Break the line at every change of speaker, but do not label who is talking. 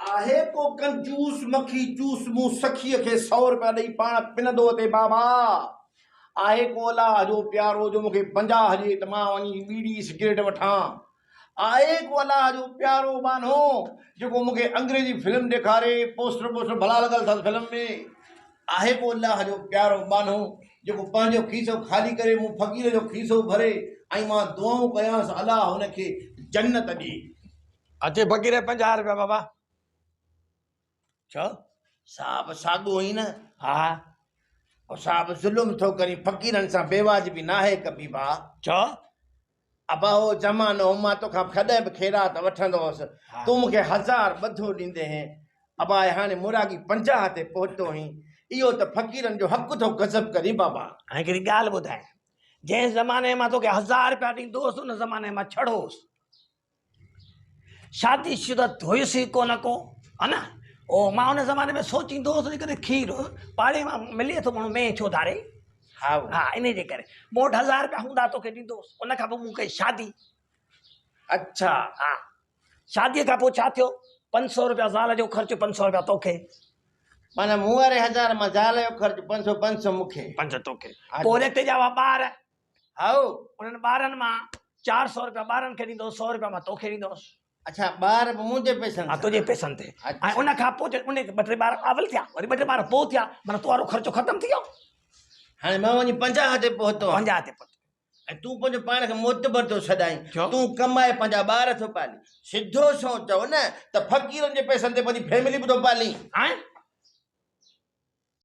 आहे को कंजूस मखी जूस मूं सखीअ खे 100 रुपया ॾेई पाण पिनंदो ते बाबा। आहे को अलाह जो प्यारो जो मूंखे 50 ॾिए त मां वञी बीड़ी सिगरेट वठां। आहे को अलाह जो प्यारो बानो जेको मूंखे अंग्रेजी फिल्म ॾेखारे, पोस्टर भला लॻल अथसि फिल्म में। आहे को अलाह जो प्यारो बानो जेको पंहिंजो खीसो ख़ाली करे मूं फ़क़ीर जो खीसो भरे ऐं मां दुआऊं कयांसि अलाह हुनखे जन्नत ॾे।
अचे फ़क़ीर 50 रुपया बाबा।
छो साहब साॻो ई न।
हा
साहब ज़ुल्म थो करी फ़क़ीरनि सां बेवाजिबी नाहे कबी बा।
छो
अबा हो ज़मानो मां तोखां कॾहिं बि ख़ैरात वठंदो हुअसि, तूं मूंखे 1000 ॿधो ॾींदे हैं। अबा हाणे मुरागी 50 ते पहुतो आहीं। इहो त फ़क़ीरनि जो हक़ थो गज़ब करी बाबा।
हाणे हिकिड़ी ॻाल्हि ॿुधाए, जंहिं ज़माने मां तोखे 1000 रुपया ॾींदोसि उन ज़माने मां छड़ोसि। शादीशुदा हुयुसि कोन को, हा न। ओ मां उन ज़माने में सोचींदो हुउसि करे खीर पाड़े मां मिले थो माण्हू में छो धारे। हा इन जे करे मूं वटि 1000 रुपया हूंदा तोखे ॾींदोसि। उन खां पोइ मूं कई शादी।
अच्छा
हा शादीअ खां पोइ छा थियो, 500 रुपया ज़ाल जो ख़र्चु, 500 रुपया तोखे।
माना मूं वारे 1000 मां ज़ाल जो ख़र्चु 500 मूंखे।
5 तोखे। पोइ रेते जा ॿार,
हाओ
उन्हनि ॿारनि मां 400 रुपया ॿारनि खे ॾींदोसि, 100 रुपया मां तोखे ॾींदोसि।
अच्छा ॿार बि मुंहिंजे पैसनि
हा
सां?
तुंहिंजे पैसनि ते। ऐं उन खां पोइ उन 2-3 ॿार आवल थिया, वरी 2-3 ॿार पोइ थिया, माना तूं वारो ख़र्चो ख़तमु थी वियो।
हाणे मां वञी 50 ते पहुतो
50 ते पहुतो।
ऐं तूं पंहिंजो पाण खे मोतबर थो छॾाईं।
छो?
तूं कमाए 50 ॿार थो पाली। सिधो सो चओ न त फ़क़ीरनि जे पैसनि ते पंहिंजी फैमिली बि थो पाली।
हाणे